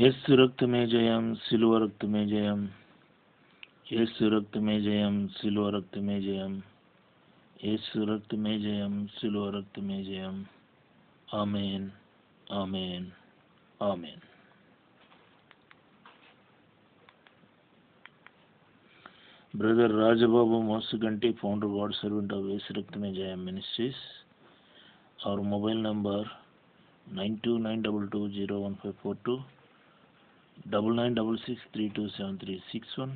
యేసు రక్తమే జయం, సిలువ రక్తమే జయం. యేసు రక్తమే జయం, సిలువ రక్తమే జయం. యేసు రక్తమే జయం, సిలువ రక్తమే జయం. Amen, amen, amen. Brother Rajababu Mosuganti, founder God servant of యేసు రక్తమే జయం ministries. Our mobile number 9292201542, 9966327361,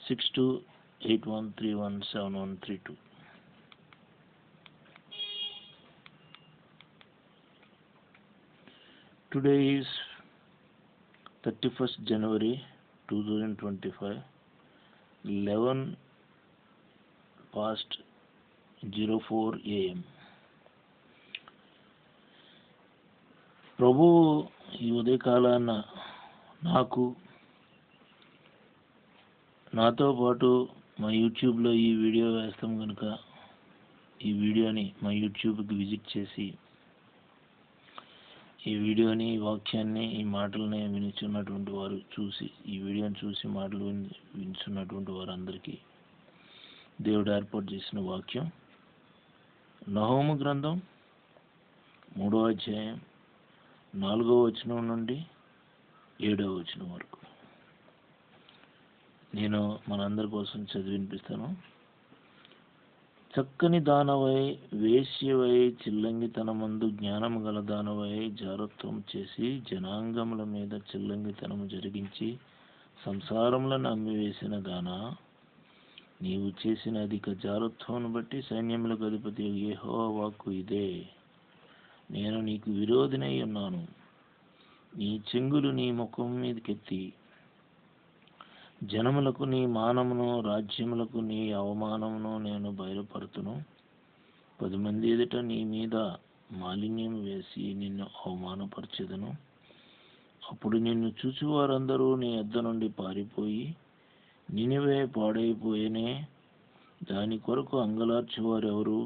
6281317132. Today is 31st January 2025, 11:04 AM. ప్రభు ఈ ఉదయకాలాన నాతో పాటు మా యూట్యూబ్లో ఈ వీడియో వేస్తాం కనుక ఈ వీడియోని మా యూట్యూబ్కి విజిట్ చేసి ఈ వీడియోని, ఈ వాక్యాన్ని, ఈ మాటలని వినిచున్నటువంటి వారు చూసి, ఈ వీడియోని చూసి మాటలు వినిచున్నటువంటి వారందరికీ దేవుడు ఏర్పాటు చేసిన వాక్యం నహూము గ్రంథం 3వ అధ్యాయం 4వ వచనం నుండి 7వ వచనం వరకు నేను మనందరి కోసం చదివి వినిపిస్తాను. చక్కని దానవై, వేశ్యవై, చిల్లంగితనమందు జ్ఞానము గల దానవై, జారత్వం చేసి జనాంగముల మీద చిల్లంగితనము జరిగించి సంసారములను అమ్మివేసిన దానా, నీవు చేసిన అధిక జారత్వమును బట్టి సైన్యములకు అధిపతి యెహోవా వాక్కు ఇదే. నేను నీకు విరోధినై ఉన్నాను. నీ చెంగులు నీ ముఖం మీదకెత్తి జనములకు నీ మానమును, రాజ్యములకు నీ అవమానమును నేను బయలుపరుతును. 10 మంది ఎదుట నీ మీద మాలిన్యం వేసి నిన్ను అవమానపరచెదను. అప్పుడు నిన్ను చూచువారందరూ నీ యొద్ద నుండి పారిపోయి, నినివే పాడైపోయేనే, దాని కొరకు అంగలార్చువారెవరు,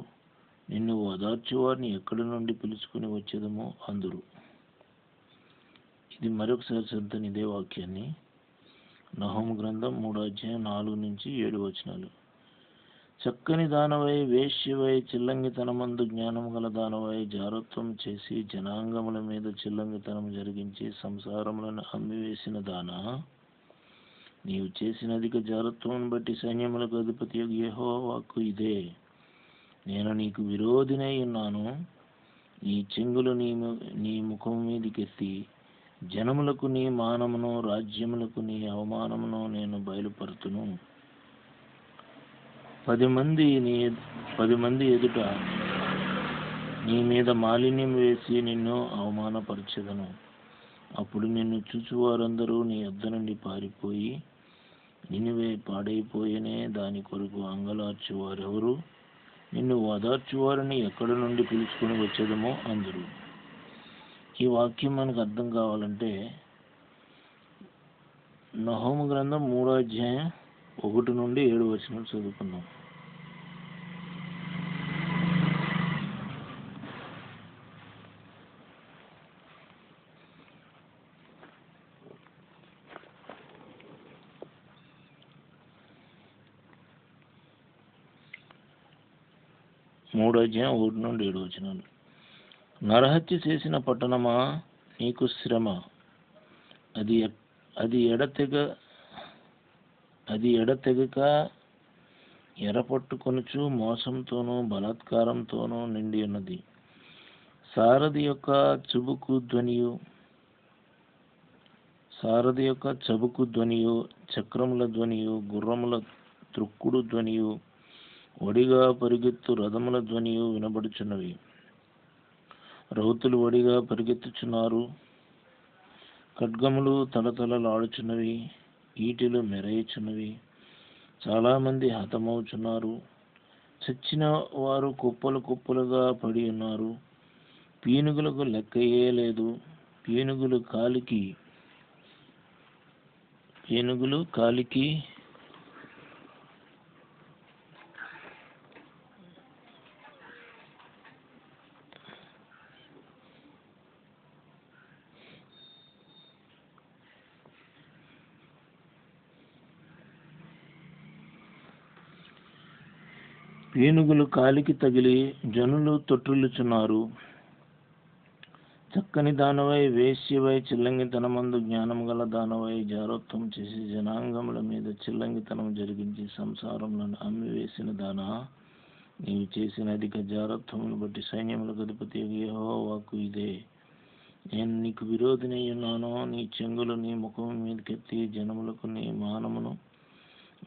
నిన్ను ఓదార్చువారిని ఎక్కడి నుండి పిలుచుకుని వచ్చేదమో అందురు. ఇది మరొకసారి చదువుతాను ఇదే వాక్యాన్ని. నహూము గ్రంథం 3వ అధ్యాయం 4 నుంచి 7 వచనాలు. చక్కని దానవై, వేశ్యవై, చిల్లంగితనమందు జ్ఞానము గల దానవై, జారత్వం చేసి జనాంగముల మీద చిల్లంగితనం జరిగించి సంసారములను అమ్మివేసిన దానా, నీవు చేసిన అధిక జారత్వం బట్టి సైన్యములకు అధిపతి యెహోవా వాక్కు ఇదే. నేను నీకు విరోధినై ఉన్నాను. నీ చెంగులు నీ ముఖం మీదికెత్తి జనములకు నీ మానమును, రాజ్యములకు నీ అవమానమును నేను బయలుపరుతును. 10 మంది ఎదుట నీ మీద మాలిన్యం వేసి నిన్ను అవమానపరచెదను. అప్పుడు నిన్ను చూచువారందరూ నీ యొద్ద నుండి పారిపోయి, నినివే పాడైపోయేనే, దాని కొరకు అంగలార్చువారెవరు, నిన్ను ఓదార్చువారిని ఎక్కడి నుండి పిలుచుకుని వచ్చేదమో అందరూ. ఈ వాక్యం మనకు అర్థం కావాలంటే నహూము గ్రంథం 3వ అధ్యాయం 1 నుండి 7 వచనాలు చదువుకున్నాం. మూడో అధ్యాయం 1 నుండి 7 వచనాలు. నరహత్య చేసిన పట్టణమా, నీకు శ్రమ, అది ఎడతెగక ఎరపట్టుకొనుచు మోసంతోనూ బలాత్కారంతోనూ నిండి ఉన్నది. సారథి యొక్క చబుకు ధ్వనియు, చక్రముల ధ్వనియు, గుర్రముల త్రుక్కుడు ధ్వనియు, వడిగా పరిగెత్తు రథముల ధ్వనియు వినబడుచున్నవి. రౌతులు వడిగా పరిగెత్తుచున్నారు. ఖడ్గములు తలతలలాడుచున్నవి, ఈటెలు మెరయుచున్నవి. చాలామంది హతమవుచున్నారు. చచ్చిన వారు కుప్పలు కుప్పలుగా పడి ఉన్నారు. పీనుగులకు లెక్కయే లేదు. పీనుగులు కాలికి పీనుగులు కాలికి తగిలి జనులు తొట్టిల్లుచున్నారు. చక్కని దానవై వేశ్యవై చిల్లంగితనమందు జ్ఞానం గల దానవై జారోత్వం చేసి జనాంగముల మీద చిల్లంగితనం జరిగించి సంసారములను అమ్మివేసిన దానా, నీవు చేసిన అధిక జారత్వమును బట్టి సైన్యములకు అధిపతి యెహోవా వాక్కు ఇదే. నేను నీకు విరోధినై ఉన్నాను. నీ చెంగులు నీ ముఖము మీదకెత్తి జనములకు నీ మానమును,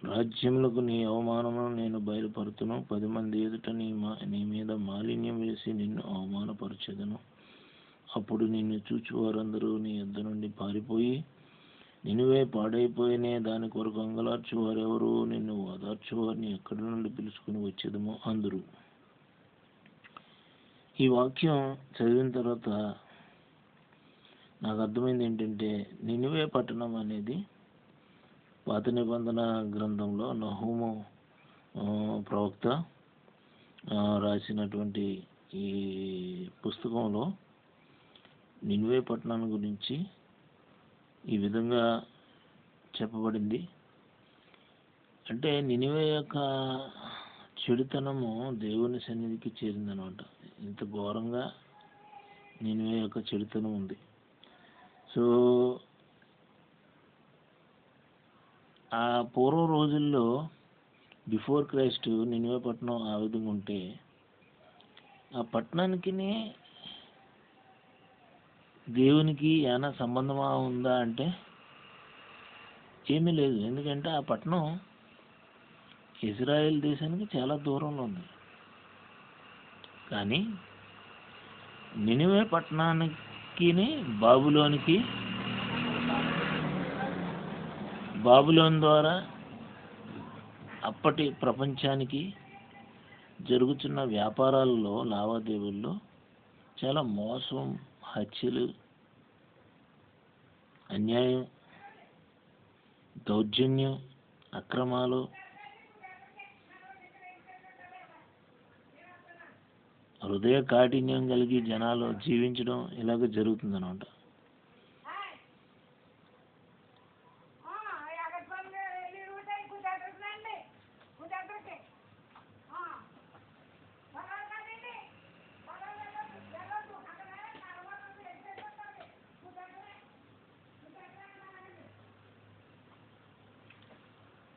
రాజ్యములకు నీ అవమానమును నేను బయలుపరుతును. 10 మంది ఎదుట నీ మీద మాలిన్యం వేసి నిన్ను అవమానపరచెదను. అప్పుడు నిన్ను చూచువారందరూ నీ యొద్ద నుండి పారిపోయి, నినువే పాడైపోయినే దాని కొరకు అంగలార్చువారెవరు, నిన్ను ఓదార్చువారిని ఎక్కడి నుండి పిలుచుకుని వచ్చేదమో అందరూ. ఈ వాక్యం చదివిన తర్వాత నాకు అర్థమైంది ఏంటంటే, నినివే పట్టణం అనేది పాత నిబంధన గ్రంథంలో నహూము ప్రవక్త రాసినటువంటి ఈ పుస్తకంలో నినివే పట్టణాన్ని గురించి ఈ విధంగా చెప్పబడింది. అంటే నినివే యొక్క చెడుతనము దేవుని సన్నిధికి చేరిందనమాట. ఇంత ఘోరంగా నినివే యొక్క చెడుతనం ఉంది. సో ఆ పూర్వ రోజుల్లో బిఫోర్ క్రైస్ట్ నినివే పట్టణం ఆ విధంగా ఉంటే, ఆ పట్టణానికి దేవునికి ఏమైనా సంబంధమా ఉందా అంటే ఏమీ లేదు. ఎందుకంటే ఆ పట్టణం ఇజ్రాయెల్ దేశానికి చాలా దూరంలో ఉంది. కానీ నినివే పట్టణానికి బాబులోన్ ద్వారా అప్పటి ప్రపంచానికి జరుగుతున్న వ్యాపారాలలో, లావాదేవీల్లో చాలా మోసం, హత్యలు, అన్యాయం, దౌర్జన్యం, అక్రమాలు, హృదయ కాఠిన్యం కలిగి జనాలు జీవించడం ఇలాగ జరుగుతుందన్నమాట.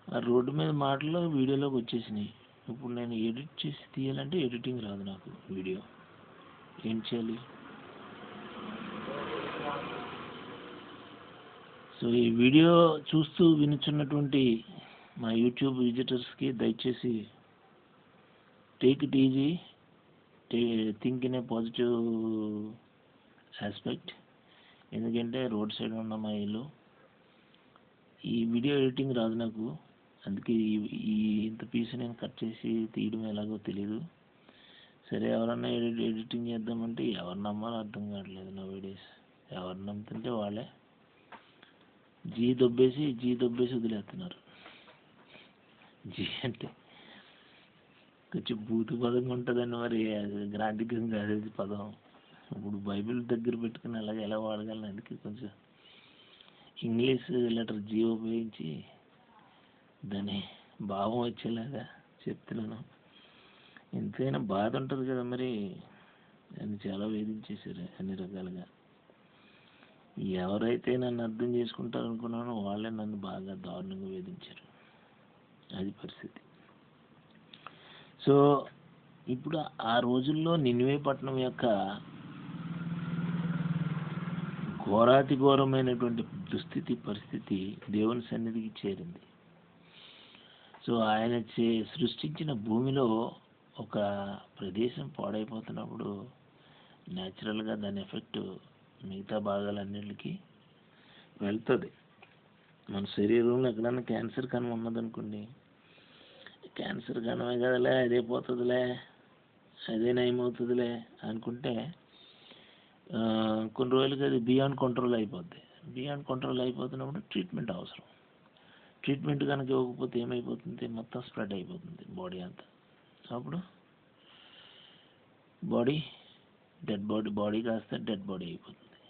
ఆ రోడ్డు మీద మాటలు వీడియోలోకి వచ్చేసినాయి. ఇప్పుడు నేను ఎడిట్ చేసి తీయాలంటే ఎడిటింగ్ రాదు నాకు. వీడియో ఏం చేయాలి? సో ఈ వీడియో చూస్తూ వినుచున్నటువంటి మా యూట్యూబ్ విజిటర్స్కి దయచేసి take it easy, think in a positive aspect. ఎందుకంటే రోడ్ సైడ్ ఉన్న మా ఇల్లు, ఈ వీడియో ఎడిటింగ్ రాదు నాకు. అందుకే ఈ ఇంత పీస్ నేను కట్ చేసి తీయడం ఎలాగో తెలీదు. సరే, ఎవరన్నా ఎడిటింగ్ చేద్దామంటే ఎవరు నమ్మాలో అర్థం కావట్లేదు. నా వీడియోస్ ఎవరు నమ్ముతుంటే వాళ్ళే జీ దొబ్బేసి వదిలేస్తున్నారు. జీ అంటే కొంచెం భూతి పదంగా ఉంటుందని మరి గ్రాంధికంగా అది పదం. ఇప్పుడు బైబిల్ దగ్గర పెట్టుకుని ఎలా వాడగలను. అందుకే కొంచెం ఇంగ్లీష్ లెటర్ జీ ఉపయోగించి దాని భావం వచ్చేలాగా చెప్తున్నాను. ఎంతైనా బాధ ఉంటుంది కదా మరి. నన్ను చాలా వేధించేశారు అన్ని రకాలుగా. ఎవరైతే నన్ను అర్థం చేసుకుంటారు అనుకున్నానో వాళ్ళే నన్ను బాగా దారుణంగా వేధించారు. అది పరిస్థితి. సో ఇప్పుడు ఆ రోజుల్లో నినివే పట్టణం యొక్క ఘోరాతి ఘోరమైనటువంటి పరిస్థితి దేవుని సన్నిధికి చేరింది. సో ఆయన సృష్టించిన భూమిలో ఒక ప్రదేశం పాడైపోతున్నప్పుడు న్యాచురల్గా దాని ఎఫెక్ట్ మిగతా భాగాలన్నిటికీ వెళ్తుంది. మన శరీరంలో ఎక్కడన్నా క్యాన్సర్ కనుమ ఉన్నదనుకోండి, క్యాన్సర్ కనుమే కదలే, అదే పోతుందిలే, అదే నయమవుతుందిలే అనుకుంటే కొన్ని రోజులకి అది బియాండ్ కంట్రోల్ అయిపోద్ది. బియాండ్ కంట్రోల్ అయిపోతున్నప్పుడు ట్రీట్మెంట్ అవసరం. ట్రీట్మెంట్ కనుక ఇవ్వకపోతే ఏమైపోతుంది? మొత్తం స్ప్రెడ్ అయిపోతుంది బాడీ అంతా. అప్పుడు బాడీ కాస్త డెడ్ బాడీ అయిపోతుంది.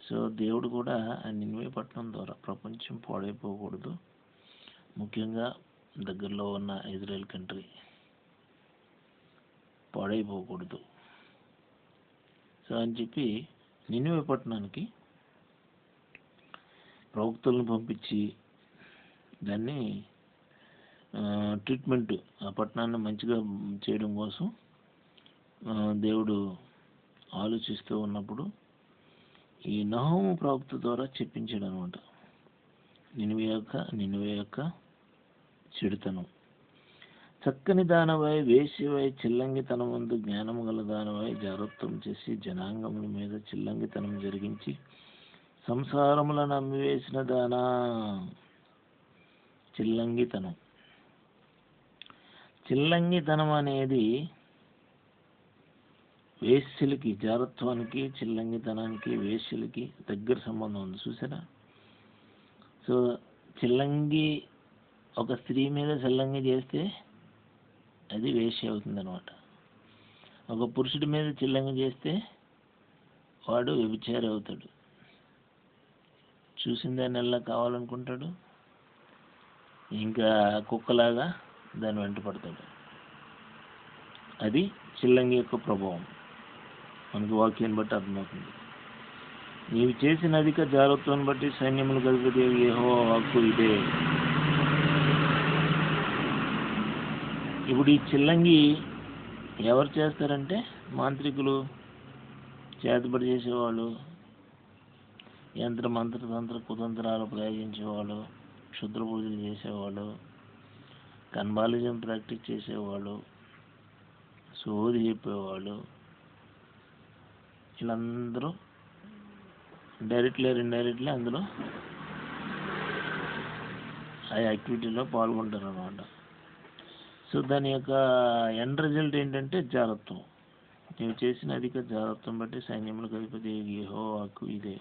సో దేవుడు కూడా ఆ నినివే పట్టణం ద్వారా ప్రపంచం పాడైపోకూడదు, ముఖ్యంగా దగ్గరలో ఉన్న ఇజ్రాయెల్ కంట్రీ పాడైపోకూడదు. సో అని చెప్పి నినివే పట్టణానికి ప్రవక్తలను పంపించి దాన్ని ట్రీట్మెంట్, ఆ పట్టణాన్ని మంచిగా చేయడం కోసం దేవుడు ఆలోచిస్తూ ఉన్నప్పుడు ఈ నహూము ప్రవక్త ద్వారా చెప్పించాడు అనమాట. నినివే యొక్క చెడుతనం. చక్కని దానవై, వేశ్యవై, చిల్లంగితనమందు జ్ఞానము గల దానవై, జారత్వం చేసి జనాంగముల మీద చిల్లంగితనం జరిగించి సంసారములను అమ్మివేసిన దానా. చిల్లంగితనం అనేది వేశ్యలకి, జారత్వానికి, చిల్లంగితనానికి, వేశ్యలకి దగ్గర సంబంధం ఉంది, చూసారా? సో చిల్లంగి, ఒక స్త్రీ మీద చిల్లంగి చేస్తే అది వేశ్య అవుతుంది అనమాట. ఒక పురుషుడి మీద చిల్లంగి చేస్తే వాడు వ్యభిచారి అవుతాడు. చూసిందాన్ని ఎలా కావాలనుకుంటాడు, ఇంకా కుక్కలాగా దాని వెంట పడతాడు. అది చిల్లంగి యొక్క ప్రభావం, మనకు వాక్యాన్ని బట్టి అర్థమవుతుంది. నీవు చేసిన అధిక జాగ్రత్తను బట్టి సైన్యములు కలిపి యెహోవా వాక్కు ఇదే. ఇప్పుడు ఈ చిల్లంగి ఎవరు చేస్తారంటే మాంత్రికులు, చేతబడి చేసేవాళ్ళు, మంత్ర తంత్ర కుతంత్రాలు ప్రయోగించేవాళ్ళు, క్షుద్ర పూజలు చేసేవాళ్ళు, కన్బాలిజం ప్రాక్టీస్ చేసేవాళ్ళు, సోది చెప్పేవాళ్ళు, వీళ్ళందరూ డైరెక్ట్లీ ఇండైరెక్ట్లీ అందులో ఆ యాక్టివిటీలో పాల్గొంటారు అన్నమాట. సో దాని యొక్క ఎండ్ రిజల్ట్ ఏంటంటే జారత్వం. నీవు చేసిన అధిక జారత్వం బట్టి సైన్యములకు అధిపతి యెహోవా వాక్కు ఇదే.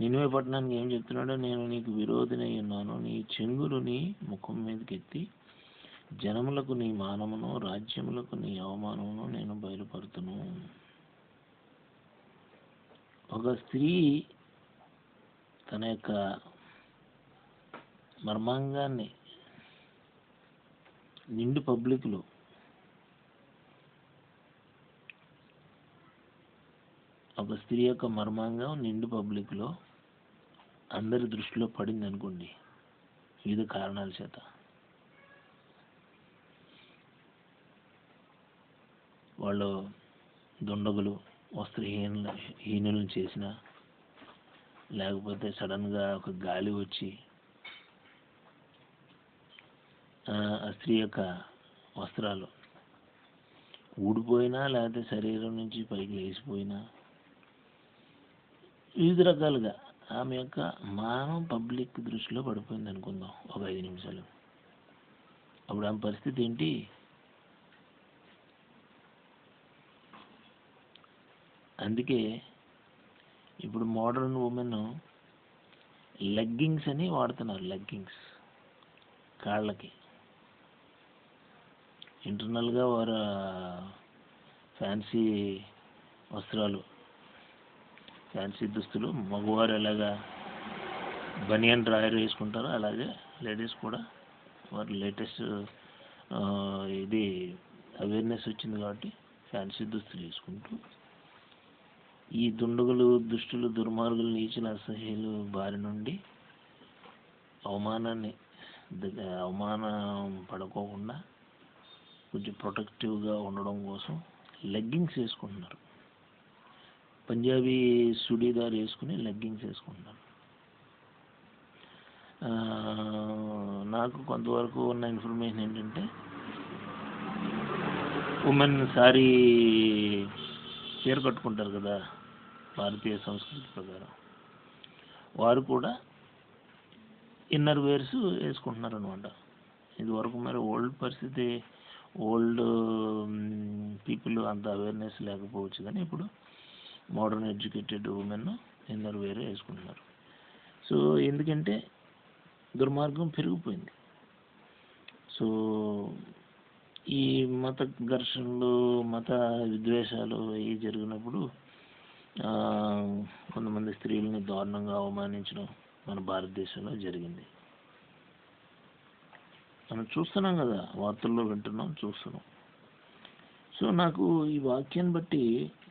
నినివే పట్టణానికి ఏం చెప్తున్నాడో, నేను నీకు విరోధినై ఉన్నాను, నీ చెంగులు నీ ముఖం మీదకి ఎత్తి జనములకు నీ మానమును, రాజ్యములకు నీ అవమానమును నేను బయలుపరుతును. ఒక స్త్రీ తన యొక్క మర్మాంగాన్ని నిండు పబ్లిక్లో, ఒక స్త్రీ యొక్క మర్మాంగం నిండు పబ్లిక్లో అందరి దృష్టిలో పడింది అనుకోండి, వివిధ కారణాల చేత, వాళ్ళు దుండగులు వస్త్రహీనులను చేసిన, లేకపోతే సడన్గా ఒక గాలి వచ్చి ఆ స్త్రీ యొక్క వస్త్రాలు ఊడిపోయినా, లేకపోతే శరీరం నుంచి పైకి లేచిపోయినా, వివిధ రకాలుగా ఆమె యొక్క మానం పబ్లిక్ దృష్టిలో పడిపోయింది అనుకుందాం ఒక 5 నిమిషాలు. అప్పుడు ఆమె పరిస్థితి ఏంటి? అందుకే ఇప్పుడు మోడర్న్ ఉమెన్ లెగ్గింగ్స్ అని వాడుతున్నారు. లెగ్గింగ్స్ కాళ్ళకి ఇంటర్నల్గా వారు ఫ్యాన్సీ వస్త్రాలు, ఫ్యాన్సీ దుస్తులు, మగవారు ఎలాగా బనియన్ డ్రాయర్ వేసుకుంటారో అలాగే లేడీస్ కూడా వారు లేటెస్ట్ ఇది అవేర్నెస్ వచ్చింది కాబట్టి ఫ్యాన్సీ దుస్తులు వేసుకుంటూ ఈ దుండగులు, దుష్టులు, దుర్మార్గులు, నీచుల, అసహ్యులు బారి నుండి అవమానం పడుకోకుండా కొంచెం ప్రొటెక్టివ్గా ఉండడం కోసం లెగ్గింగ్స్ వేసుకుంటున్నారు. పంజాబీ సుడీదార్ వేసుకుని లెగ్గింగ్స్ వేసుకుంటున్నారు. నాకు కొంతవరకు ఉన్న ఇన్ఫర్మేషన్ ఏంటంటే, ఉమెన్ సారీ చీర కట్టుకుంటారు కదా భారతీయ సంస్కృతి ప్రకారం, వారు కూడా ఇన్నర్ వేర్స్ వేసుకుంటున్నారు అనమాట. ఇది వరకు మరి ఓల్డ్ పీపుల్ అంత అవేర్నెస్ లేకపోవచ్చు, కానీ ఇప్పుడు modern educated women inner wear వేసుకుంటున్నారు. సో ఎందుకంటే దుర్మార్గం పెరిగిపోయింది. సో ఈ మత ఘర్షణలు, మత విద్వేషాలు అవి జరిగినప్పుడు కొంతమంది స్త్రీలని దారుణంగా అవమానించడం మన భారతదేశంలో జరిగింది. మనం చూస్తున్నాం కదా, వార్తల్లో వింటున్నాం, చూస్తున్నాం. సో నాకు ఈ వాక్యాన్ని బట్టి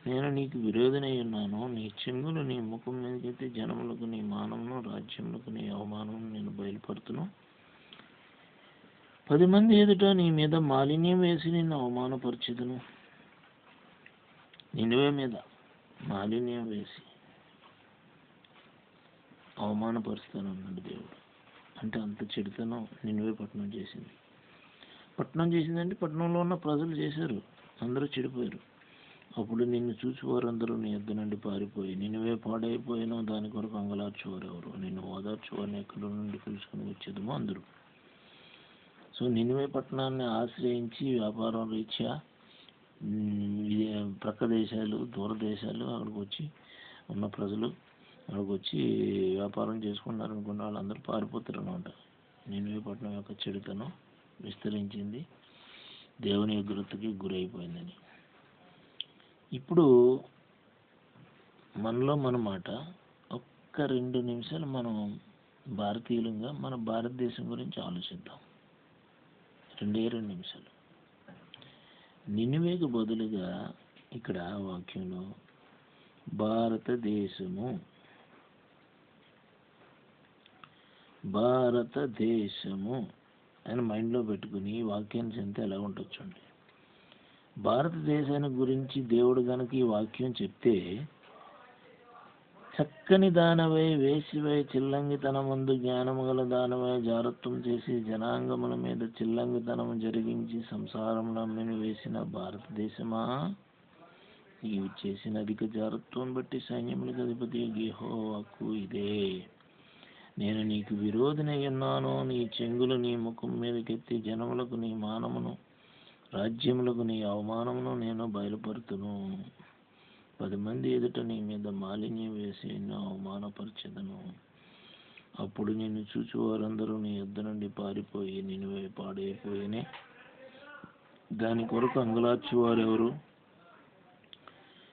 నేను నీకు విరోధనై ఉన్నాను, నీ చెంగులు నీ ముఖం మీదకైతే జనములకు నీ మానమును, రాజ్యములకు నీ అవమానమును నేను బయలుపడుతును. 10 మంది ఎదుట నీ మీద మాలిన్యం వేసి నిన్ను అవమానపరచుదును. నినివే మీద మాలిన్యం వేసి అవమానపరుస్తాను అన్నాడు దేవుడు. అంటే అంత చెడుతనం నినివే పట్టణం చేసింది. పట్టణం చేసిందంటే పట్టణంలో ఉన్న ప్రజలు చేశారు, అందరూ చెడిపోయారు. అప్పుడు నిన్ను చూసి వారందరూ నీ యొద్ద నుండి పారిపోయి నినివే పాడైపోయినా దాని కొరకు అంగలార్చువారు ఎవరు, నిన్ను ఓదార్చువారిని ఎక్కడి నుండి పిలుచుకుని వచ్చేదమో అందరూ. సో నినివే పట్టణాన్ని ఆశ్రయించి వ్యాపారం రీత్యా ప్రక్క దేశాలు, దూర దేశాలు అక్కడికి వచ్చి ఉన్న ప్రజలు అక్కడికి వచ్చి వ్యాపారం చేసుకున్నారు అనుకున్న వాళ్ళందరూ పారిపోతారు అనమాట. నినివే పట్టణం యొక్క చెడుతనం విస్తరించింది, దేవుని ఉగ్రతకి గురైపోయిందని. ఇప్పుడు మనలో మన మాట ఒక్క 2 నిమిషాలు మనం భారతీయులంగా మన భారతదేశం గురించి ఆలోచిద్దాం. 2 నిమిషాలు. నినివేకు బదులుగా ఇక్కడ వాక్యంలో భారతదేశము అని మైండ్లో పెట్టుకుని వాక్యాన్ని చెందితే ఎలా ఉంటుంది చూడండి. భారతదేశాన్ని గురించి దేవుడు కనుక ఈ వాక్యం చెప్తే, చక్కని దానవై వేశ్యవై చిల్లంగితనమందు జ్ఞానము గల దానవై జారత్వం చేసి జనాంగముల మీద చిల్లంగితనము జరిగించి సంసారమును అమ్మిని వేసిన భారతదేశమా, నీవు చేసిన అధిక జారత్వం బట్టి సైన్యములకు అధిపతి యెహోవాకు ఇదే. నేను నీకు విరోధినై ఉన్నాను, నీ చెంగులు నీ ముఖం మీదకెత్తి జనములకు నీ మానమును, రాజ్యములకు నీ అవమానమును నేను బయలుపరుతును. 10 మంది ఎదుట నీ మీద మాలిన్యం వేసి నిన్ను అవమానపరచెదను. అప్పుడు నిన్ను చూచి వారందరూ నీ యొద్ద నుండి పారిపోయి నినివే పాడైపోయినే దాని కొరకు అంగలార్చువారెవరు.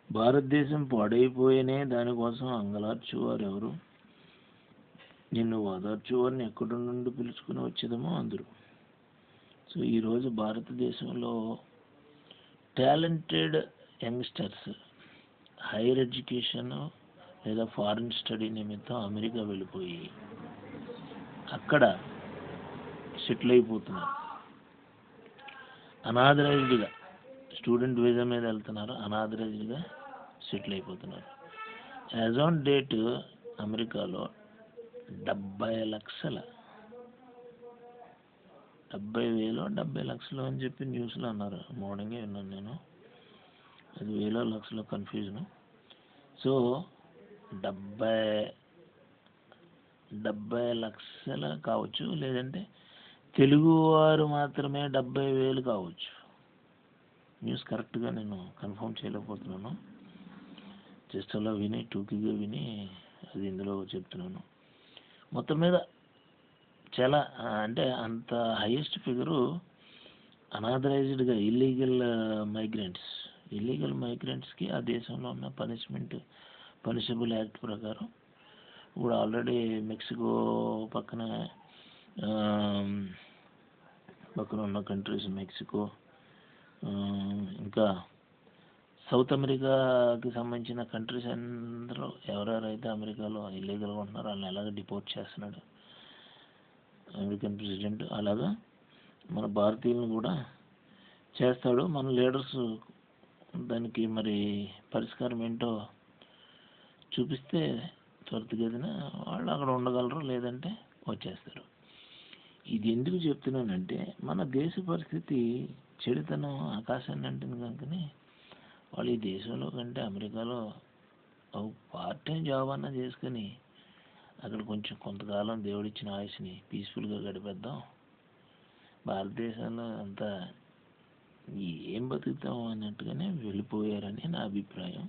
భారతదేశం పాడైపోయినే దానికోసం అంగలార్చువారెవరు. నిన్ను ఓదార్చువారిని ఎక్కడి నుండి పిలుచుకుని వచ్చేదమో అందరూ. సో ఈరోజు భారతదేశంలో టాలెంటెడ్ యంగ్స్టర్స్ హైయర్ ఎడ్యుకేషన్ లేదా ఫారిన్ స్టడీ నిమిత్తం అమెరికా వెళ్ళిపోయి అక్కడ సెటిల్ అయిపోతున్నారు. అనాథరైజ్డ్గా స్టూడెంట్ వీసా మీద వెళ్తున్నారు, అనాథరైజ్డ్గా సెటిల్ అయిపోతున్నారు. యాజ్ ఆన్ డేట్ అమెరికాలో 70 లక్షల 70,000 70 లక్షలు అని చెప్పి న్యూస్లో అన్నారు. మార్నింగే విన్నాను నేను. అది వేలో లక్షల కన్ఫ్యూజను. సో 70 లక్షల కావచ్చు, లేదంటే తెలుగువారు మాత్రమే 70,000 కావచ్చు. న్యూస్ కరెక్ట్గా నేను కన్ఫర్మ్ చేయలేకపోతున్నాను. జస్ట్ అలా విని టూకీగా విని అది ఇందులో చెప్తున్నాను. మొత్తం మీద చాలా అంటే అంత హైయెస్ట్ ఫిగరు అనాథరైజ్డ్గా ఇల్లీగల్ మైగ్రెంట్స్కి ఆ దేశంలో ఉన్న పనిషబుల్ యాక్ట్ ప్రకారం ఇప్పుడు ఆల్రెడీ మెక్సికో పక్కన ఉన్న కంట్రీస్ మెక్సికో, ఇంకా సౌత్ అమెరికాకి సంబంధించిన కంట్రీస్ అందరూ ఎవరెవరైతే అమెరికాలో ఇల్లీగల్గా ఉంటున్నారో వాళ్ళని ఎలాగ డిపోర్ట్ చేస్తున్నాడు అమెరికన్ ప్రెసిడెంట్, అలాగా మన భారతీయులను కూడా చేస్తాడు. మన లీడర్స్ దానికి మరి పరిష్కారం ఏంటో చూపిస్తే త్వరితగతిన వాళ్ళు అక్కడ ఉండగలరు, లేదంటే వచ్చేస్తారు. ఇది ఎందుకు చెప్తున్నానంటే మన దేశ పరిస్థితి చెడుతనం ఆకాశాన్ని అంటుంది కనుకనే వాళ్ళు ఈ దేశంలో కంటే అమెరికాలో పార్ట్ టైం జాబ్ అన్నా చేసుకొని అక్కడ కొంచెం కొంతకాలం దేవుడిచ్చిన ఆయుష్ని పీస్ఫుల్గా గడిపేద్దాం, భారతదేశంలో అంతా ఏం బతుకుతాం అన్నట్టుగానే వెళ్ళిపోయారని నా అభిప్రాయం.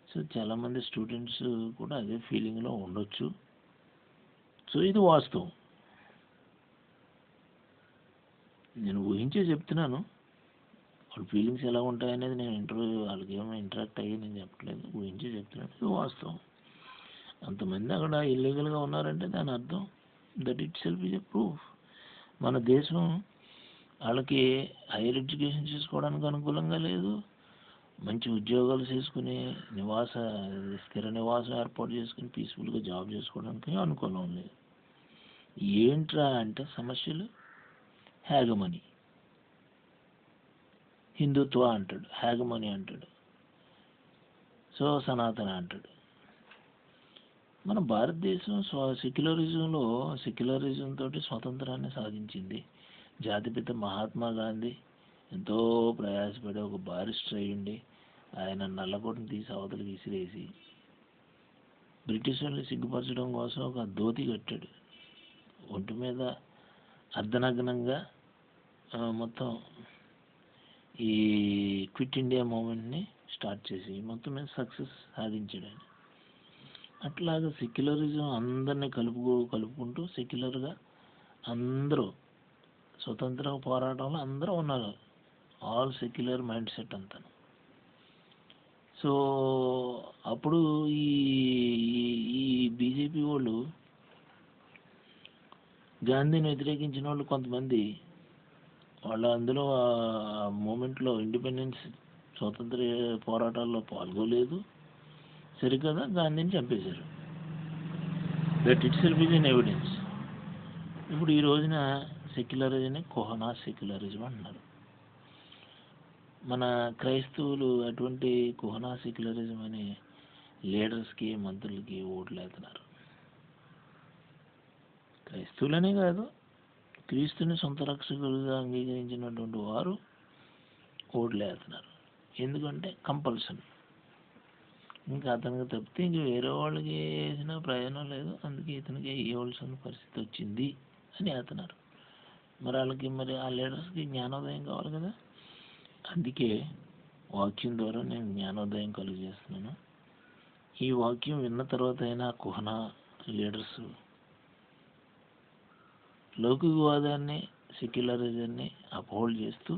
సో చాలామంది స్టూడెంట్స్ కూడా అదే ఫీలింగ్లో ఉండొచ్చు. సో ఇది వాస్తవం, నేను ఊహించే చెప్తున్నాను. వాళ్ళ ఫీలింగ్స్ ఎలా ఉంటాయనేది నేను వాళ్ళకి ఏమో ఇంటరాక్ట్ అయ్యి నేను చెప్పట్లేదు, ఊహించి చెప్తున్నాను. ఇది వాస్తవం. అంతమంది అక్కడ ఇల్లీగల్గా ఉన్నారంటే దాని అర్థం that itself is a proof. మన దేశం వాళ్ళకి హైయర్ ఎడ్యుకేషన్ చేసుకోవడానికి అనుకూలంగా లేదు, మంచి ఉద్యోగాలు చేసుకుని స్థిర నివాసం ఏర్పాటు చేసుకుని పీస్ఫుల్గా జాబ్ చేసుకోవడానికి అనుకూలం లేదు. ఏంట్రా అంటే సమస్యలు హ్యాగమనీ, హిందుత్వ అంటాడు, హ్యాగమనీ అంటాడు, సో సనాతన అంటాడు. మన భారతదేశం సెక్యులరిజం తోటి స్వతంత్రాన్ని సాధించింది. జాతిపిత మహాత్మా గాంధీ ఎంతో ప్రయాసపడి ఒక బారిస్టర్ అయ్యుండి ఆయన నల్లకోటను తీసి అవతలకి విసిరేసి బ్రిటిష్ వాళ్ళని సిగ్గుపరచడం కోసం ఒక ధోతి కట్టాడు. ఒంటి మీద అర్ధనగ్నంగా మొత్తం ఈ క్విట్ ఇండియా మూమెంట్ని స్టార్ట్ చేసి మొత్తం మీద సక్సెస్ సాధించాడు ఆయన. అట్లాగా సెక్యులరిజం అందరినీ కలుపుకుంటూ సెక్యులర్గా అందరూ స్వతంత్ర పోరాటంలో అందరూ ఉన్నారు, ఆల్ సెక్యులర్ మైండ్ సెట్ అంతా. సో అప్పుడు ఈ ఈ బీజేపీ వాళ్ళు గాంధీని వ్యతిరేకించిన వాళ్ళు కొంతమంది వాళ్ళ అందులో ఆ మూమెంట్లో ఇండిపెండెన్స్ స్వతంత్ర పోరాటాల్లో పాల్గొలేదు, సరికదా గాంధీని చంపేశారు. That itself is an evidence. ఇప్పుడు ఈ రోజున సెక్యులరిజం కోహనా సెక్యులరిజం అంటున్నారు. మన క్రైస్తవులు అటువంటి కోహనా సెక్యులరిజం అనే లీడర్స్కి మంత్రులకి ఓట్లు వేస్తున్నారు. క్రైస్తవులనే కాదు, క్రీస్తుని సొంత రక్షకులుగా అంగీకరించినటువంటి వారు ఓట్లు వేస్తున్నారు. ఎందుకంటే కంపల్సరీ, ఇంకా అతనికి తప్పితే ఇంక వేరే వాళ్ళకి వేసిన ప్రయోజనం లేదు, అందుకే ఇతనికి ఇవ్వాల్సిన పరిస్థితి వచ్చింది అని వేస్తున్నారు. మరి వాళ్ళకి ఆ లీడర్స్కి జ్ఞానోదయం కావాలి కదా. అందుకే వాక్యం ద్వారా నేను జ్ఞానోదయం కలుగజేస్తున్నాను. ఈ వాక్యం విన్న తర్వాత అయినా కుహనా లీడర్స్ లౌకికవాదాన్ని సెక్యులరిజాన్ని అప్హోల్డ్ చేస్తూ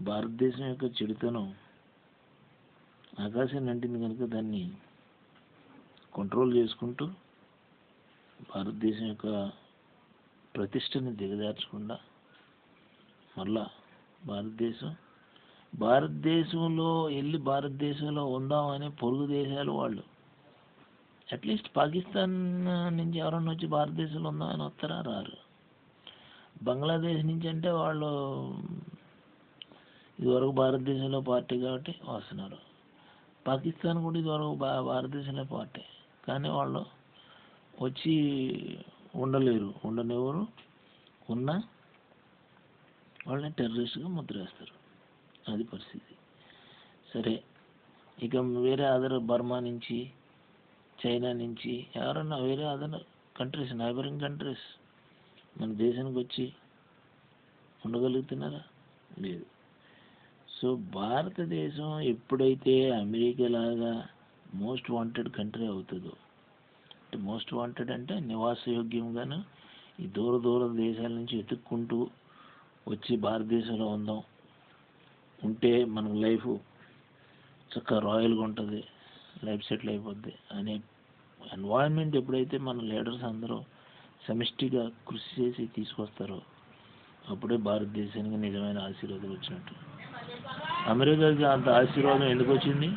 భారతదేశం యొక్క చెడుతనం ఆకాశాన్ని అంటింది కనుక దాన్ని కంట్రోల్ చేసుకుంటూ భారతదేశం యొక్క ప్రతిష్టని దిగజార్చకుండా మళ్ళా భారతదేశంలో భారతదేశంలో ఉందామని పొరుగు దేశాలు వాళ్ళు అట్లీస్ట్ పాకిస్తాన్ నుంచి ఎవరన్నా వచ్చి భారతదేశంలో ఉందామని వస్తారా? రారు. బంగ్లాదేశ్ నుంచి అంటే వాళ్ళు ఇదివరకు భారతదేశంలో పార్టీ కాబట్టి వస్తున్నారు. పాకిస్తాన్ కూడా ఇదివరకు భారతదేశంలో పార్టీ, కానీ వాళ్ళు వచ్చి ఉండనివ్వరు, ఉన్న వాళ్ళని టెర్రరిస్ట్గా ముద్రేస్తారు. అది పరిస్థితి. సరే, ఇక వేరే బర్మా నుంచి, చైనా నుంచి ఎవరన్నా వేరే కంట్రీస్, నైబరింగ్ కంట్రీస్ మన దేశానికి వచ్చి ఉండగలుగుతున్నారా? లేదు. సో భారతదేశం ఎప్పుడైతే అమెరికా లాగా మోస్ట్ వాంటెడ్ కంట్రీ అవుతుందో, అంటే మోస్ట్ వాంటెడ్ అంటే నివాసయోగ్యంగాను ఈ దూర దేశాల నుంచి వెతుక్కుంటూ వచ్చి భారతదేశంలో ఉంటే మనకు లైఫ్ చక్కగా రాయల్గా ఉంటుంది, లైఫ్ సెటిల్ అయిపోద్ది అనే ఎన్వైరన్మెంట్ ఎప్పుడైతే మన లీడర్స్ అందరూ సమిష్టిగా కృషి చేసి తీసుకొస్తారో అప్పుడే భారతదేశానికి నిజమైన ఆశీర్వాదం వచ్చినట్టు. అమెరికాకి అంత ఆశీర్వాదం ఎందుకు వచ్చింది?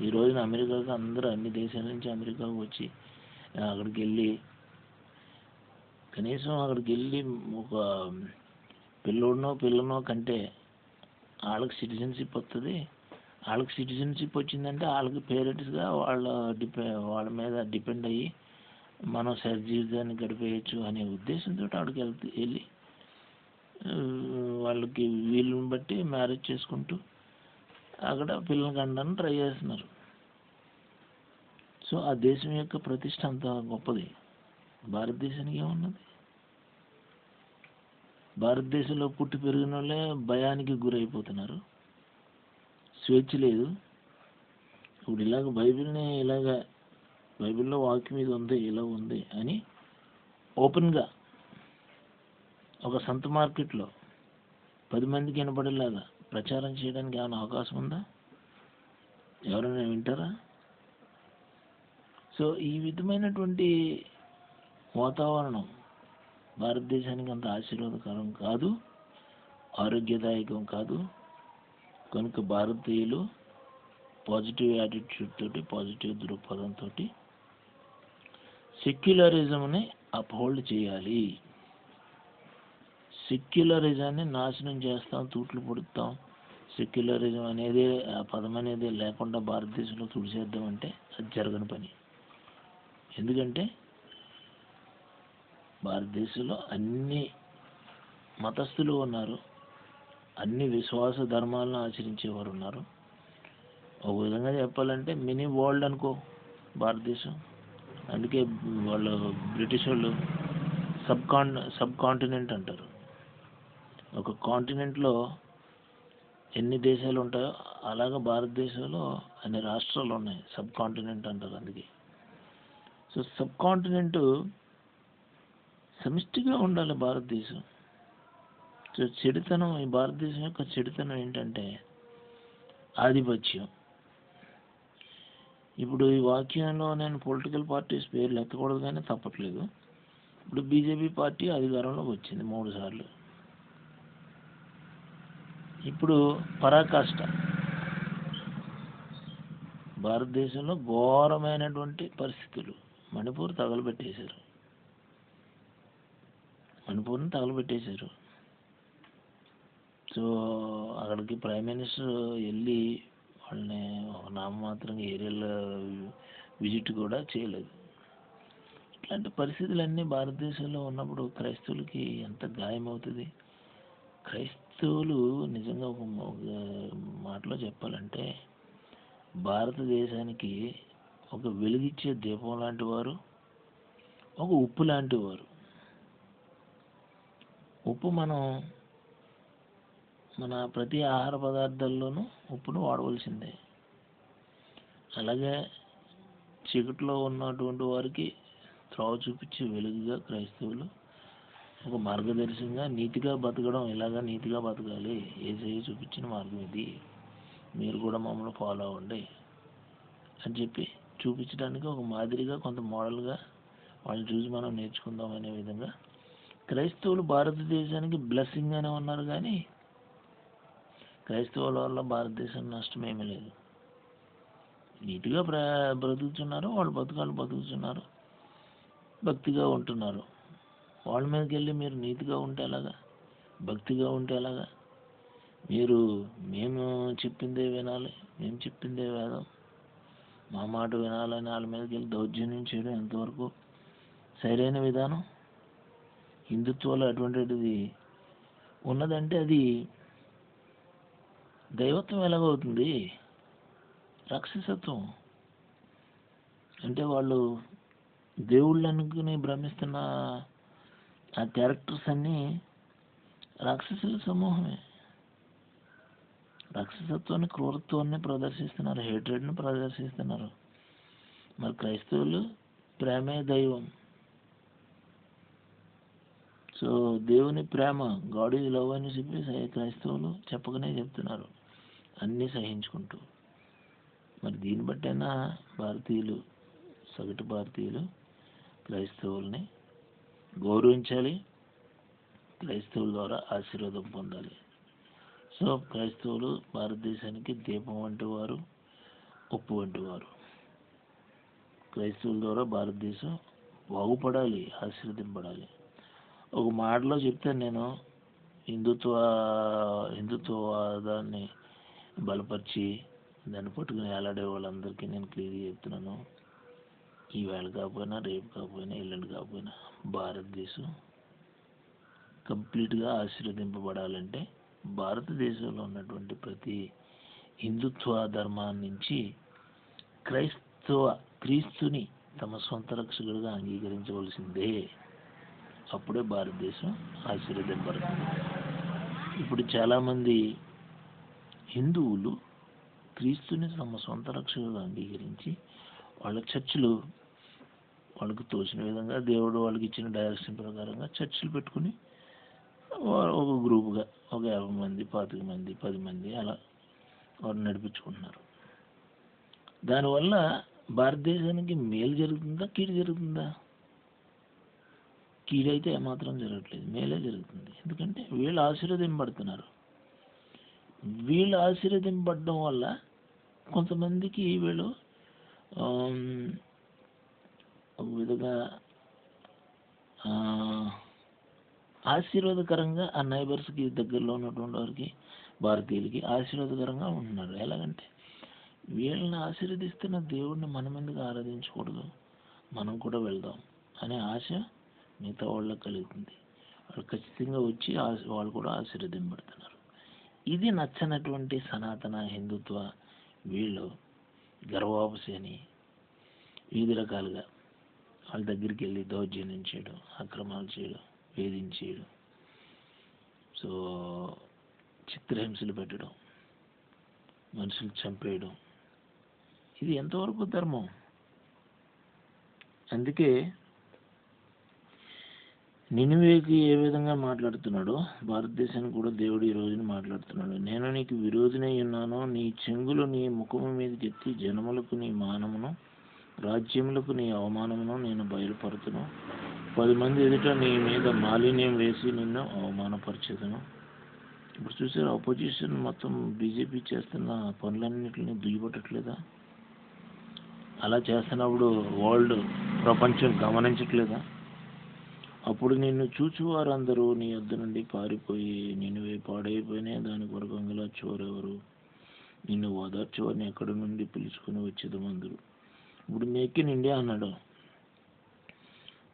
ఈ రోజున అమెరికాకి అందరూ అన్ని దేశాల నుంచి అమెరికాకు వచ్చి అక్కడికి వెళ్ళి కనీసం ఒక పిల్లనో కంటే వాళ్ళకి సిటిజన్షిప్ వస్తుంది. వాళ్ళకి సిటిజన్షిప్ వచ్చిందంటే వాళ్ళకి పేరెంట్స్గా వాళ్ళ మీద డిపెండ్ అయ్యి మనం జీవితాన్ని గడిపేయచ్చు అనే ఉద్దేశంతో అక్కడికి వెళ్ళి వాళ్ళకి వీళ్ళని బట్టి మ్యారేజ్ చేసుకుంటూ అక్కడ పిల్లల్ని కనడానికి ట్రై చేస్తున్నారు. సో ఆ దేశం యొక్క ప్రతిష్ట అంత గొప్పది. భారతదేశానికి ఏమున్నది? భారతదేశంలో పుట్టి పెరిగిన వాళ్ళే భయానికి గురైపోతున్నారు, స్వేచ్ఛ లేదు. ఇప్పుడు బైబిల్లో వాక్యం మీద ఉంది, ఇలా ఉంది అని ఓపెన్గా ఒక సంత మార్కెట్లో 10 మందికి వినపడేలాగా ప్రచారం చేయడానికి ఏమైనా అవకాశం ఉందా? ఎవరైనా వింటారా? సో ఈ విధమైనటువంటి వాతావరణం భారతదేశానికి అంత ఆశీర్వాదకరం కాదు. ఆరోగ్యదాయకం కాదు. కనుక భారతీయులు పాజిటివ్ యాటిట్యూడ్ తోటి, పాజిటివ్ దృక్పథంతో సెక్యులరిజంని అప్హోల్డ్ చేయాలి. సెక్యులరిజాన్ని నాశనం చేస్తాం, తూట్లు పొడుస్తాం, సెక్యులరిజం అనేది ఆ పదం అనేది లేకుండా భారతదేశంలో తుడిచేద్దామంటే అది జరగని పని. ఎందుకంటే భారతదేశంలో అన్ని మతస్థులు ఉన్నారు, అన్ని విశ్వాస ధర్మాలను ఆచరించేవారు ఉన్నారు. ఒక విధంగా చెప్పాలంటే మినీ వరల్డ్ అనుకో భారతదేశం. అందుకే వాళ్ళు బ్రిటిష్ వాళ్ళు సబ్ కాంటినెంట్ అంటారు. ఒక కాంటినెంట్లో ఎన్ని దేశాలు ఉంటాయో అలాగా భారతదేశంలో అన్ని రాష్ట్రాలు ఉన్నాయి, సబ్ కాంటినెంట్ అంటారు. అందుకే సో సబ్ కాంటినెంట్ సమిష్టిగా ఉండాలి భారతదేశం. సో చెడుతనం, ఈ భారతదేశం యొక్క చెడుతనం ఏంటంటే ఆధిపత్యం. ఇప్పుడు ఈ వాక్యంలో నేను పొలిటికల్ పార్టీస్ పేర్లు ఎత్తకూడదు కానీ తప్పట్లేదు. ఇప్పుడు బీజేపీ పార్టీ అధికారంలోకి వచ్చింది 3 సార్లు. ఇప్పుడు పరాకాష్ట భారతదేశంలో ఘోరమైనటువంటి పరిస్థితులు. మణిపూర్ని తగలబెట్టేశారు. సో అక్కడికి ప్రైమ్ మినిస్టర్ వెళ్ళి వాళ్ళని ఒక నామమాత్రంగా ఏరియల్ విజిట్ కూడా చేయలేదు. ఇట్లాంటి పరిస్థితులన్నీ భారతదేశంలో ఉన్నప్పుడు క్రైస్తవులకి ఎంత గాయమవుతుంది. క్రైస్తవులు నిజంగా ఒక మాటలో చెప్పాలంటే భారతదేశానికి ఒక వెలుగిచ్చే దీపం లాంటి వారు, ఒక ఉప్పు లాంటి వారు. ఉప్పు మన ప్రతి ఆహార పదార్థాల్లోనూ ఉప్పును వాడవలసిందే. అలాగే చీకట్లో ఉన్నటువంటి వారికి త్రోవ చూపించే వెలుగుగా క్రైస్తవులు ఒక మార్గదర్శకంగా నీతిగా బతకడం, ఇలాగా నీతిగా బతకాలి, యేసయ్య చూపించిన మార్గం ఇది, మీరు కూడా మమ్మల్ని ఫాలో అవ్వండి అని చెప్పి చూపించడానికి ఒక మాదిరిగా, కొంత మోడల్గా వాళ్ళని చూసి మనం నేర్చుకుందాం అనే విధంగా క్రైస్తవులు భారతదేశానికి బ్లెస్సింగ్గానే ఉన్నారు. కానీ క్రైస్తవుల వల్ల భారతదేశం నష్టం ఏమీ లేదు. నీట్గా బ్రతుకుతున్నారు, వాళ్ళు బతుకుతున్నారు, భక్తిగా ఉంటున్నారు. వాళ్ళ మీదకి వెళ్ళి మీరు నీతిగా ఉంటే ఎలాగా, భక్తిగా ఉంటే ఎలాగా? మేము చెప్పిందే వినాలి, మేము చెప్పిందే వేదం, మా మాట వినాలని వాళ్ళ మీదకి వెళ్ళి దౌర్జన్యం చేయడం ఎంతవరకు సరైన విధానం? హిందుత్వంలో అటువంటిది ఉన్నదంటే అది దైవత్వం ఎలాగవుతుంది? రాక్షసత్వం. అంటే వాళ్ళు దేవుళ్ళు అనుకుని భ్రమిస్తున్న ఆ క్యారెక్టర్స్ అన్నీ రాక్షసుల సమూహమే. రాక్షసత్వాన్ని, క్రూరత్వాన్ని ప్రదర్శిస్తున్నారు, హేట్రెడ్ని ప్రదర్శిస్తున్నారు. మరి క్రైస్తవులు ప్రేమే దైవం. సో దేవుని ప్రేమ, గాడ్ ఈజ్ లవ్ అని చెప్పి క్రైస్తవులు చెప్పకనే చెప్తున్నారు, అన్నీ సహించుకుంటూ. మరి దీన్ని బట్టైనా భారతీయులు, సగటు భారతీయులు క్రైస్తవుల్ని గౌరవించాలి, క్రైస్తవుల ద్వారా ఆశీర్వాదం పొందాలి. సో క్రైస్తవులు భారతదేశానికి దీపం వంటి వారు, ఉప్పు వంటి వారు. క్రైస్తవుల ద్వారా భారతదేశం బాగుపడాలి, ఆశీర్వదింపడాలి. ఒక మాటలో చెప్తాను నేను, హిందుత్వవాదాన్ని బలపరిచి దాన్ని పట్టుకుని వేలాడే వాళ్ళందరికీ నేను క్లియర్గా చెప్తున్నాను, ఈవేళ కాకపోయినా, రేపు కాకపోయినా, ఎల్లుండి కాకపోయినా భారతదేశం కంప్లీట్గా ఆశీర్వదింపబడాలంటే భారతదేశంలో ఉన్నటువంటి ప్రతి హిందుత్వ ధర్మాన్ని నుంచి క్రీస్తుని తమ సొంత రక్షకుడిగా అంగీకరించవలసిందే. అప్పుడే భారతదేశం ఆశీర్వదింపబడుతుంది. ఇప్పుడు చాలామంది హిందువులు క్రీస్తుని తమ సొంత రక్షకుడిగా అంగీకరించి వాళ్ళ చర్చిలు వాళ్ళకు తోచిన విధంగా, దేవుడు వాళ్ళకి ఇచ్చిన డైరెక్షన్ ప్రకారంగా చర్చిలు పెట్టుకుని ఒక గ్రూపుగా ఒక 50 మంది, 25 మంది, 10 మంది అలా వారు నడిపించుకుంటున్నారు. దానివల్ల భారతదేశానికి మేలు జరుగుతుందా, కీడు జరుగుతుందా? కీడైతే ఏమాత్రం జరగట్లేదు, మేలే జరుగుతుంది. ఎందుకంటే వీళ్ళు ఆశీర్వదింపబడుతున్నారు. వీళ్ళు ఆశీర్వదింపబడడం వల్ల కొంతమందికి వీళ్ళు ఒక విధంగా ఆశీర్వాదకరంగా ఆ నైబర్స్కి దగ్గరలో ఉన్నటువంటి వారికి, భారతీయులకి ఆశీర్వాదకరంగా ఉంటున్నారు. ఎలాగంటే వీళ్ళని ఆశీర్వదిస్తున్న దేవుడిని మనం ఎందుకు ఆరాధించకూడదు, మనం కూడా వెళ్దాం అనే ఆశ మిగతా వాళ్ళకి కలుగుతుంది. వాళ్ళు ఖచ్చితంగా వచ్చి వాళ్ళు కూడా ఆశీర్వదింపబడుతున్నారు. ఇది నచ్చనటువంటి సనాతన హిందుత్వ వీళ్ళు గర్వాపసి అని వివిధ రకాలుగా వాళ్ళ దగ్గరికి వెళ్ళి దౌర్జన్యం చేయడం, అక్రమాలు చేయడం, వేధించేయడం, సో చిత్రహింసలు పెట్టడం, మనుషులు చంపేయడం, ఇది ఎంతవరకు ధర్మం? అందుకే నినివేకి ఏ విధంగా మాట్లాడుతున్నాడో భారతదేశానికి కూడా దేవుడు ఈ రోజున మాట్లాడుతున్నాడు. నేను నీకు విరోధినై ఉన్నాను, నీ చెంగులు నీ ముఖము మీదకి ఎత్తి జనములకు నీ మానమును, రాజ్యములకు నీ అవమానమును నేను బయలుపరుతును. 10 మంది ఎదుట నీ మీద మాలిన్యం వేసి నిన్ను అవమానపరచెదను. ఇప్పుడు చూసారు, అపోజిషన్ మొత్తం బీజేపీ చేస్తున్న పనులన్నింటినీ దుయ్యబట్టట్లేదా? అలా చేస్తున్నప్పుడు వరల్డ్ ప్రపంచం గమనించట్లేదా? అప్పుడు నిన్ను చూచువారందరూ నీ యొద్ద నుండి పారిపోయి నిన్నువే పాడైపోయినా దాని కొరకు అంగలార్చువారెవరు? నిన్ను ఓదార్చువారిని ఎక్కడి నుండి పిలుచుకుని వచ్చేదమందరు. ఇప్పుడు మేక్ ఇన్ ఇండియా అన్నాడు.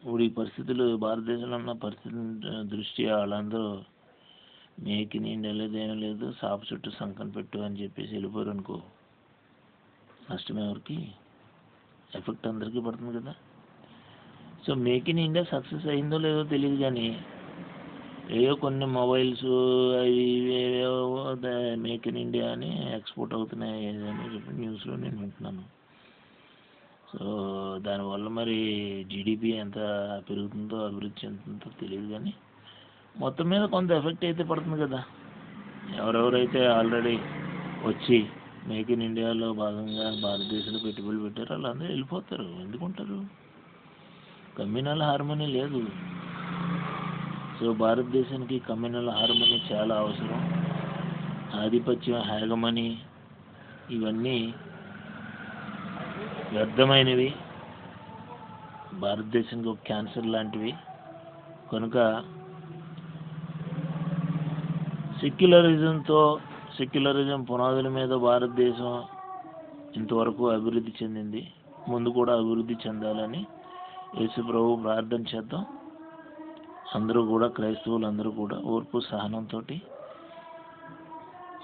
ఇప్పుడు ఈ పరిస్థితులు భారతదేశంలో ఉన్న పరిస్థితుల దృష్ట్యా వాళ్ళందరూ మేక్ ఇన్ ఇండియా లేదు, ఏం లేదు, సాపు చుట్టూ సంకన పెట్టు అని చెప్పేసి వెళ్ళిపోయారు అనుకో, నష్టం ఎవరికి? ఎఫెక్ట్ అందరికీ పడుతుంది కదా. So make in India success అయిందో లేదో తెలియదు, కానీ ఏవో కొన్ని మొబైల్స్ అవి ఏవేవో మేక్ ఇన్ ఇండియా అని ఎక్స్పోర్ట్ అవుతున్నాయి అని చెప్పి న్యూస్లో నేను వింటున్నాను. సో దానివల్ల మరి జీడిపి ఎంత పెరుగుతుందో, అభివృద్ధి చెందుతుందో తెలియదు, కానీ మొత్తం మీద కొంత ఎఫెక్ట్ అయితే పడుతుంది కదా. ఎవరెవరైతే ఆల్రెడీ వచ్చి మేక్ ఇన్ ఇండియాలో భాగంగా భారతదేశంలో పెట్టుబడులు పెట్టారో వాళ్ళందరూ వెళ్ళిపోతారు. ఎందుకుంటారు? కమ్యూనల్ హార్మోనీ లేదు. సో భారతదేశానికి కమ్యూనల్ హార్మోనీ చాలా అవసరం. ఆధిపత్యం, హేగమని ఇవన్నీ వ్యర్థమైనవి, భారతదేశానికి ఒక క్యాన్సర్ లాంటివి. కనుక సెక్యులరిజం పునాదుల మీద భారతదేశం ఇంతవరకు అభివృద్ధి చెందింది, ముందు కూడా అభివృద్ధి చెందాలని యేసు ప్రభు ప్రార్థన చేద్దాం. అందరూ కూడా, క్రైస్తవులు అందరూ కూడా ఓర్పు సహనంతో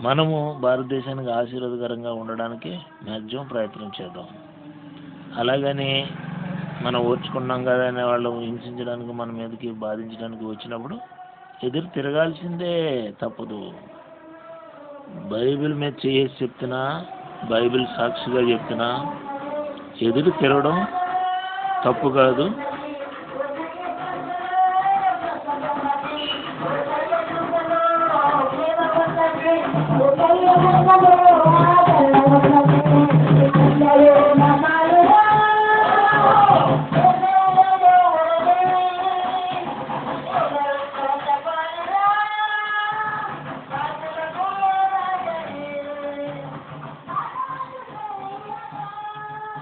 మనము భారతదేశానికి ఆశీర్వాదకరంగా ఉండడానికి మ్యాక్సిమం ప్రయత్నం చేద్దాం. అలాగని మనం ఓర్చుకున్నాం కదా అనే వాళ్ళు హింసించడానికి, మన మీదకి బాధించడానికి వచ్చినప్పుడు ఎదురు తిరగాల్సిందే, తప్పదు. బైబిల్ మీద చేసి చెప్తున్నా, బైబిల్ సాక్షిగా చెప్తున్నా, ఎదురు తిరగడం తప్పు కాదు.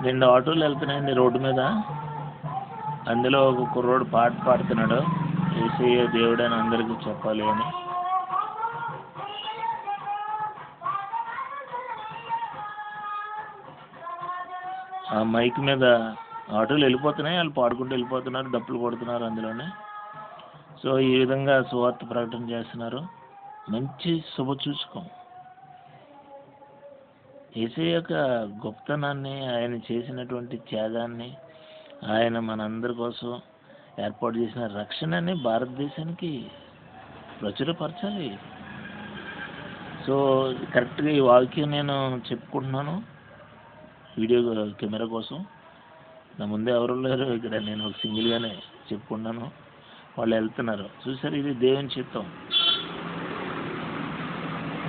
రెండు ఆటోలు వెళ్తున్నాయండి రోడ్డు మీద. అందులో ఒక కుర్రోడు పాట పాడుతున్నాడు, యేసయ్య దేవుడని అందరికీ చెప్పాలి అని. ఆ మైక్ మీద ఆటోలు వెళ్ళిపోతున్నాయి, వాళ్ళు పాడుకుంటూ వెళ్ళిపోతున్నారు, డప్పులు కొడుతున్నారు అందులోనే. సో ఈ విధంగా సువార్త ప్రకటన చేస్తున్నారు. మంచి శుభసూచకం. యేసయ్య యొక్క గొప్పతనాన్ని, ఆయన చేసినటువంటి త్యాగాన్ని, ఆయన మనందరి కోసం ఏర్పాటు చేసిన రక్షణని భారతదేశానికి ప్రచురపరచాలి. సో కరెక్ట్గా ఈ వాక్యం నేను చెప్పుకుంటున్నాను వీడియో కెమెరా కోసం. నా ముందే ఎవరు లేరు ఇక్కడ, నేను ఒక సింగిల్గానే చెప్పుకున్నాను. వాళ్ళు వెళ్తున్నారు, చూసారు. ఇది దేవుని చిత్తం.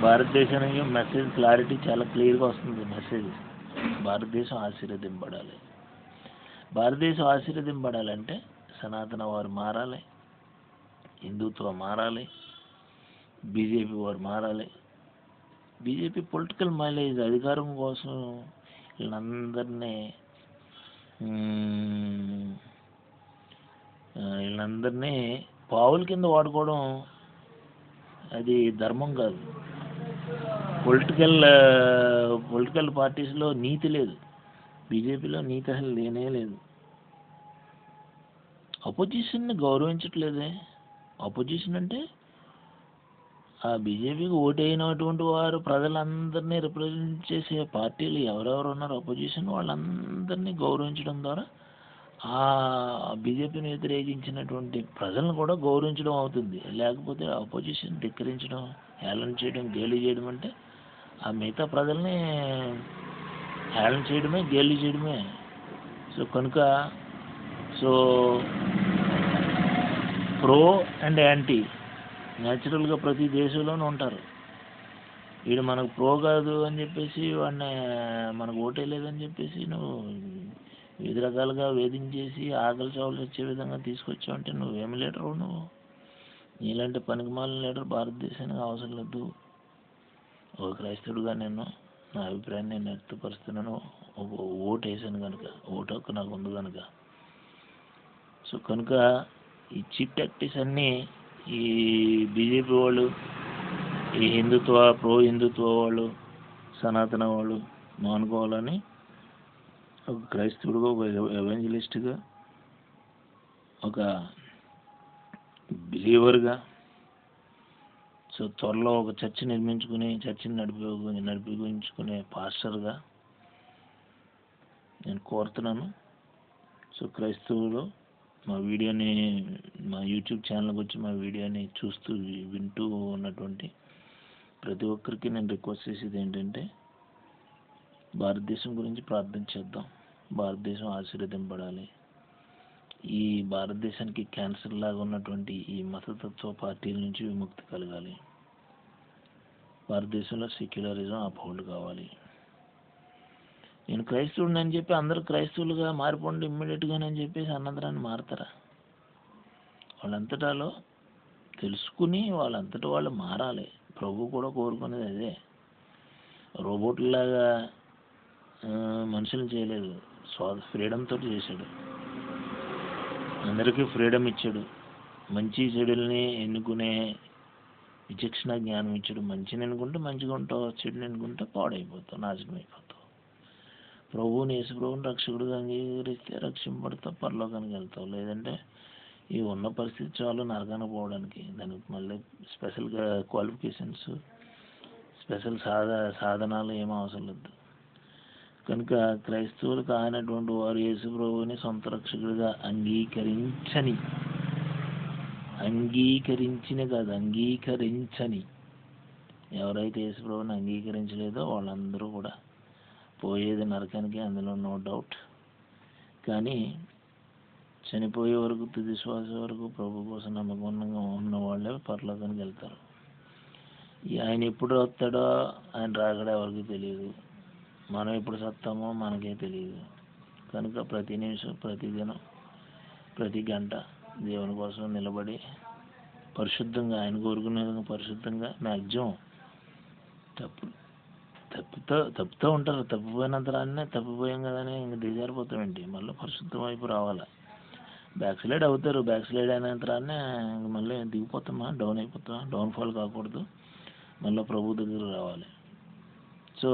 భారతదేశానికి మెసేజ్ క్లారిటీ చాలా క్లియర్గా వస్తుంది. మెసేజ్ భారతదేశం ఆశీర్వదింపబడాలి. భారతదేశం ఆశీర్వదింపబడాలంటే సనాతన వారు మారాలి, హిందుత్వం మారాలి, బీజేపీ వారు మారాలి. బీజేపీ పొలిటికల్ మైలేజ్, అధికారం కోసం వీళ్ళందరినీ పావుల కింద వాడుకోవడం అది ధర్మం కాదు. పొలిటికల్ పార్టీస్లో నీతి లేదు, బీజేపీలో నీతి అసలు లేనే లేదు. అపోజిషన్ని గౌరవించట్లేదే. అపోజిషన్ అంటే ఆ బీజేపీకి ఓటైనటువంటి వారు ప్రజలందరినీ రిప్రజెంట్ చేసే పార్టీలు ఎవరెవరు ఉన్నారో అపోజిషన్ వాళ్ళందరినీ గౌరవించడం ద్వారా ఆ బీజేపీని వ్యతిరేకించినటువంటి ప్రజలను కూడా గౌరవించడం అవుతుంది. లేకపోతే అపోజిషన్ ధిక్కరించడం, హేళన చేయడం, గేలి చేయడం అంటే ఆ మిగతా ప్రజల్ని హేళన చేయడమే, గేలి చేయడమే. సో కనుక ప్రో అండ్ యాంటీ న్యాచురల్గా ప్రతి దేశంలోనూ ఉంటారు. వీడు మనకు ప్రో కాదు అని చెప్పేసి వాడిని మనకు ఓటేయలేదని చెప్పేసి నువ్వు వివిధ రకాలుగా వేధించేసి ఆకలి చావులు వచ్చే విధంగా తీసుకొచ్చావంటే నువ్వేమి లీడరు? నువ్వు నీలాంటి పనికిమాలిన లీడర్ భారతదేశానికి అవసరం లేదు. ఒక క్రైస్తవుడుగా నేను నా అభిప్రాయాన్ని నేను వ్యక్తపరుస్తున్నాను. ఓటు వేసాను కనుక, ఓటు హక్కు నాకు ఉంది కనుక. సో కనుక ఈ చీప్ టాక్టిక్స్ అన్నీ ఈ బీజేపీ వాళ్ళు, ఈ ప్రో హిందుత్వ వాళ్ళు, సనాతన వాళ్ళు మానుకోవాలని ఒక క్రైస్తవుడుగా, ఒక ఎవెంజలిస్ట్గా, ఒక బిలీవర్గా, సో త్వరలో ఒక చర్చి చర్చిని నడిపించుకునే పాస్టర్గా నేను కోరుతున్నాను. సో క్రైస్తవులు మా యూట్యూబ్ ఛానల్కి వచ్చి మా వీడియోని చూస్తూ వింటూ ఉన్నటువంటి ప్రతి ఒక్కరికి నేను రిక్వెస్ట్ చేసేది ఏంటంటే భారతదేశం గురించి ప్రార్థన చేద్దాం. భారతదేశం ఆశీర్వదింపబడాలి. ఈ భారతదేశానికి క్యాన్సర్ లాగా ఉన్నటువంటి ఈ మతతత్వ పార్టీల నుంచి విముక్తి కలగాలి. భారతదేశంలో సెక్యులరిజం అప్హోల్డ్ కావాలి. నేను క్రైస్తవుడిని అని చెప్పి అందరూ క్రైస్తవులుగా మారిపోండి ఇమ్మీడియట్గానని చెప్పేసి అన్నదరాన్ని మారుతారా? వాళ్ళంతటాలో తెలుసుకుని వాళ్ళంతటా వాళ్ళు మారాలి. ప్రభు కూడా కోరుకునేది అదే. రోబోట్లాగా మనుషులు చేయలేదు, ఫ్రీడమ్ తోటి చేశాడు. అందరికీ ఫ్రీడమ్ ఇచ్చాడు. మంచి చెడుల్ని ఎన్నుకునే విచక్షణ జ్ఞానం ఇచ్చాడు. మంచిని ఎన్నుకుంటే మంచిగా ఉంటావు, చెడుని ఎన్నుకుంటే పాడైపోతావు, నాశనం అయిపోతావు. యేసు ప్రభువుని రక్షకుడిగా అంగీకరిస్తే రక్షింపబడతావు, పరలోకానికి వెళ్తావు. లేదంటే ఈ ఉన్న పరిస్థితి చాలు నరకానికి పోవడానికి. దానికి మళ్ళీ స్పెషల్గా క్వాలిఫికేషన్స్, స్పెషల్ సాధనాలు ఏమీ అవసరం లేదు. కనుక క్రైస్తవులు కానటువంటి వారు యేసు ప్రభువుని సొంత రక్షకుడిగా అంగీకరించని ఎవరైతే యేసు ప్రభువుని అంగీకరించలేదో వాళ్ళందరూ కూడా పోయేది నరకానికి, అందులో నో డౌట్. కానీ చనిపోయే వరకు, తుది శ్వాస వరకు ప్రభు కోసం నమ్మకంగా ఉన్న వాళ్ళే పరలోకానికి వెళ్తారు. ఆయన ఎప్పుడు వస్తాడో, ఆయన రాకడా ఎవరికి తెలియదు. మనం ఎప్పుడు సత్తామో మనకే తెలియదు. కనుక ప్రతి నిమిషం, ప్రతి దినం, ప్రతి గంట దేవుని కోసం నిలబడి పరిశుద్ధంగా, ఆయన కోరుకునే విధంగా పరిశుద్ధంగా, మ్యాక్సిమం తప్పుతూ ఉంటారు. తప్పిపోయినంతరాన్నే తప్పిపోయాం కదా అని ఇంక దిగజారిపోతామేంటి? మళ్ళీ పరిశుద్ధం వైపు రావాలి. బ్యాక్ స్లైడ్ అవుతారు. బ్యాక్ స్లైడ్ అయినంతరాన్నే ఇంక మళ్ళీ దిగిపోతామా, డౌన్ అయిపోతామా? డౌన్ఫాల్ కాకూడదు, మళ్ళీ ప్రభు దగ్గర రావాలి. సో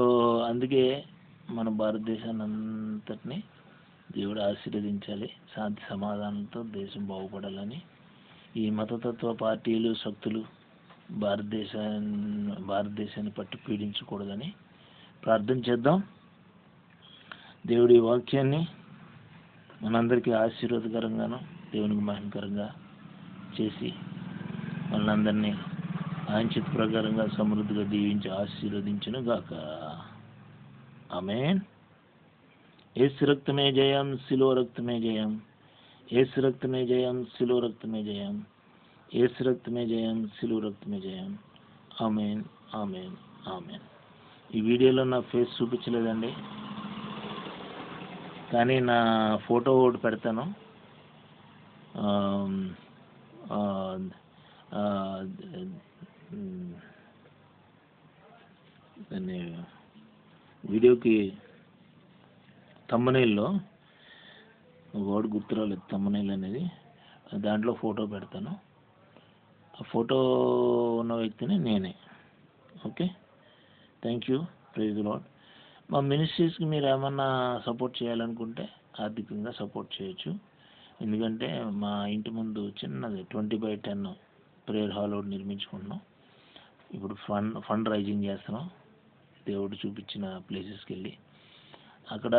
అందుకే మన భారతదేశాన్ని అంతటినీ దేవుడు ఆశీర్వదించాలి. శాంతి సమాధానంతో దేశం బాగుపడాలని ఈ మతతత్వ పార్టీలు, శక్తులు భారతదేశాన్ని పట్టి పీడించకూడదని ప్రార్థన చేద్దాం. దేవుడి వాక్యాన్ని మనందరికీ ఆశీర్వాదకరంగాను, దేవునికి మహిమకరంగా చేసి మనందరినీ ఆయన చిత్త ప్రకారంగా సమృద్ధిగా దీవించి ఆశీర్వదించును గాక. ఆమేన్. యేసు రక్తమే జయం, శిలువ రక్తమే జయం. యేసు రక్తమే జయం, శిలువ రక్తమే జయం. యేసు రక్తమే జయం, శిలువ రక్తమే జయం. ఆమేన్, ఆమేన్, ఆమేన్. ఈ వీడియోలో నా ఫేస్ చూపించలేదండి, కానీ నా ఫోటో ఒకటి పెడతాను. దాన్ని వీడియోకి థంబ్నెయిల్లో వర్డ్ గుర్తురాలేదు, థంబ్నెయిల్ అనేది, దాంట్లో ఫోటో పెడతాను. ఆ ఫోటో ఉన్న వ్యక్తిని నేనే. Okay, thank you. Praise the Lord. మా మినిస్ట్రీస్కి మీరు ఏమన్నా సపోర్ట్ చేయాలనుకుంటే ఆర్థికంగా సపోర్ట్ చేయొచ్చు. ఎందుకంటే మా ఇంటి ముందు చిన్నది 20x10 ప్రేయర్ హాల్ ఒకటి నిర్మించుకుంటున్నాం. ఇప్పుడు ఫండ్ రైజింగ్ చేస్తున్నాం. దేవుడు చూపించిన ప్లేసెస్కి వెళ్ళి అక్కడ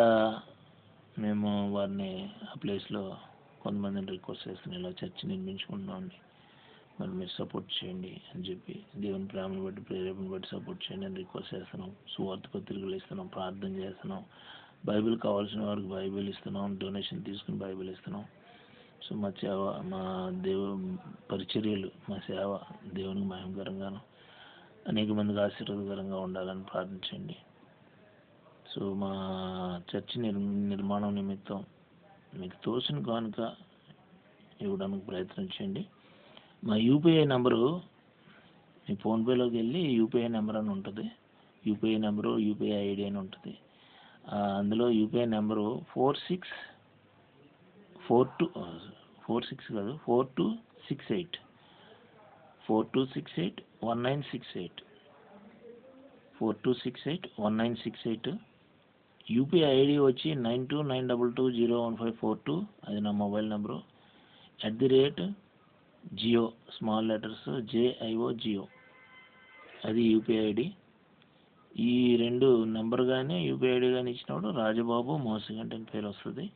మేము వారిని ఆ ప్లేస్లో కొంతమందిని రిక్వెస్ట్ చేస్తున్నాం, ఇలా చర్చ్ నిర్మించుకుంటున్నామండి, మరి మీరు సపోర్ట్ చేయండి అని చెప్పి, దేవుని ప్రేమను బట్టి ప్రేరేపణ బట్టి సపోర్ట్ చేయండి అని రిక్వెస్ట్ చేస్తున్నాం. సువార్త పత్రికలు ఇస్తున్నాం, ప్రార్థన చేస్తున్నాం, బైబిల్ కావాల్సిన వారికి బైబిల్ ఇస్తున్నాం, డొనేషన్ తీసుకుని బైబిల్ ఇస్తున్నాం. సో మా సేవ, మా పరిచర్యలు, మా సేవ దేవునికి మహిమకరంగాను అనేక మందికి ఆశీర్వాదకరంగా ఉండాలని ప్రార్థించండి. సో మా చర్చి నిర్మాణం నిమిత్తం మీకు తోసిన కానుక ఇవ్వడానికి ప్రయత్నం చేయండి. మా యూపీఐ నెంబరు, మీ ఫోన్పేలోకి వెళ్ళి యూపీఐ నెంబర్ అని ఉంటుంది, యూపీఐ నెంబరు యూపీఐ ఐడి అని ఉంటుంది. అందులో యూపీఐ నెంబరు 4268 1968. యూపీఐ ఐడి వచ్చి 9292201542. అది నా mobile number. @Jio small letters JIO అది యూపీఐ ఐడి. ఈ రెండు నెంబర్ కానీ యూపీఐ ఐడి కానీ ఇచ్చినప్పుడు రాజబాబు మోసగంటి అని పేరు వస్తుంది.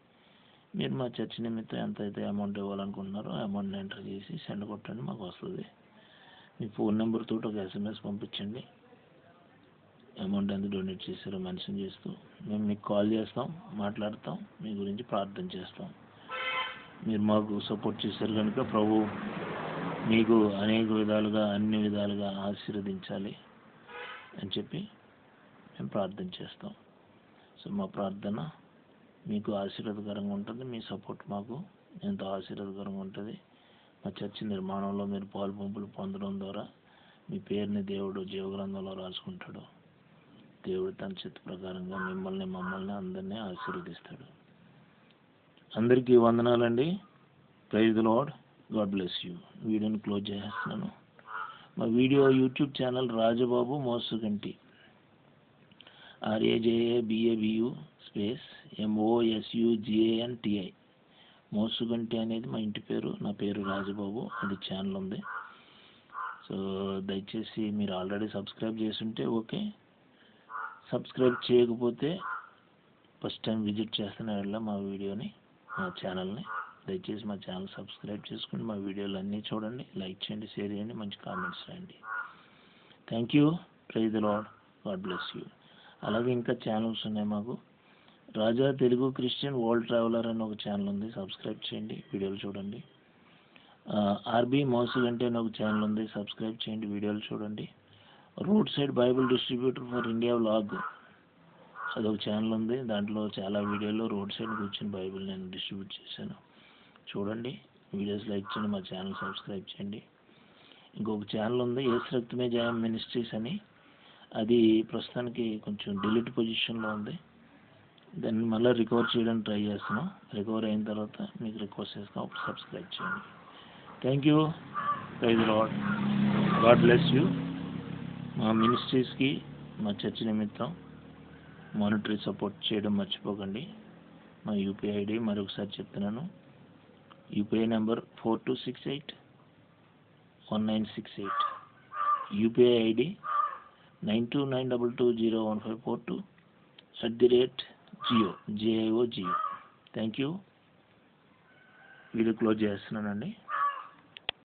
మీరు మా చర్చ్ నిమిత్తం ఎంత అయితే అమౌంట్ ఇవ్వాలనుకుంటున్నారో ఆ అమౌంట్ని ఎంటర్ చేసి సెండ్ కొట్టండి, మాకు వస్తుంది. మీ ఫోన్ నెంబర్తో ఒక SMS పంపించండి, అమౌంట్ ఎంత డొనేట్ చేశారో మెన్షన్ చేస్తూ. మేము మీకు కాల్ చేస్తాం, మాట్లాడతాం, మీ గురించి ప్రార్థన చేస్తాం. మీరు మాకు సపోర్ట్ చేశారు కనుక ప్రభు మీకు అనేక విధాలుగా, అన్ని విధాలుగా ఆశీర్వదించాలి అని చెప్పి మేము ప్రార్థన చేస్తాం. సో మా ప్రార్థన మీకు ఆశీర్వాదకరంగా ఉంటుంది, మీ సపోర్ట్ మాకు ఎంతో ఆశీర్వాదకరంగా ఉంటుంది. మా చర్చి నిర్మాణంలో మీరు పాలు పంపులు పొందడం ద్వారా మీ పేరుని దేవుడు జీవగ్రంథంలో రాసుకుంటాడు. దేవుడు తన చిత్త ప్రకారంగా మమ్మల్ని అందరినీ ఆశీర్వదిస్తాడు. అందరికీ వందనాలండి. Praise the Lord. God bless you. వీడియోని క్లోజ్ చేస్తున్నాను. మా video YouTube channel Rajababu Mosaganti, RAJABABU MOSUGANTI. Mosaganti అనేది మా ఇంటి పేరు, నా పేరు రాజబాబు. అది ఛానల్ ఉంది. సో దయచేసి మీరు ఆల్రెడీ సబ్స్క్రైబ్ చేసి ఉంటే ఓకే, సబ్స్క్రైబ్ చేయకపోతే ఫస్ట్ టైం విజిట్ చేస్తున్న వాళ్ళ మా వీడియోని, మా ఛానల్ని దయచేసి మా ఛానల్ సబ్స్క్రైబ్ చేసుకుని మా వీడియోలు అన్నీ చూడండి, లైక్ చేయండి, షేర్ చేయండి, మంచి కామెంట్స్ రాయండి. Thank you. Praise the Lord. God bless you. అలాగే ఇంకా ఛానల్స్ ఉన్నాయి మాకు. Raja Telugu Christian world traveler అని ఒక ఛానల్ ఉంది, సబ్స్క్రైబ్ చేయండి, వీడియోలు చూడండి. RB మోసగంటి అని ఒక ఛానల్ ఉంది, సబ్స్క్రైబ్ చేయండి, వీడియోలు చూడండి. Road side Bible distributor for India vlog అదొక ఛానల్ ఉంది. దాంట్లో చాలా వీడియోలు రోడ్ సైడ్ కూర్చొని బైబిల్ నేను డిస్ట్రిబ్యూట్ చేశాను, చూడండి, వీడియోస్ లైక్ చేయండి, మా ఛానల్ సబ్స్క్రైబ్ చేయండి. ఇంకొక ఛానల్ ఉంది, యేసు రక్తమే జయం మినిస్ట్రీస్ అని. అది ప్రస్తుతానికి కొంచెం డిలీట్ పొజిషన్లో ఉంది. దాన్ని మళ్ళీ రికవర్ చేయడానికి ట్రై చేస్తున్నాం. రికవర్ అయిన తర్వాత మీకు రిక్వెస్ట్ చేస్తాం, అప్పుడు సబ్స్క్రైబ్ చేయండి. Thank you. Praise the Lord. God bless you. మా మినిస్ట్రీస్కి, మా చర్చ్ నిమిత్తం మానిటరీ సపోర్ట్ చేయడం మర్చిపోకండి. మా యూపీఐ ఐడి మరొకసారి చెప్తున్నాను. UPI number 42681968. UPI ID 9292201542 @JIO. Thank you. Video close చేస్తున్నానండి.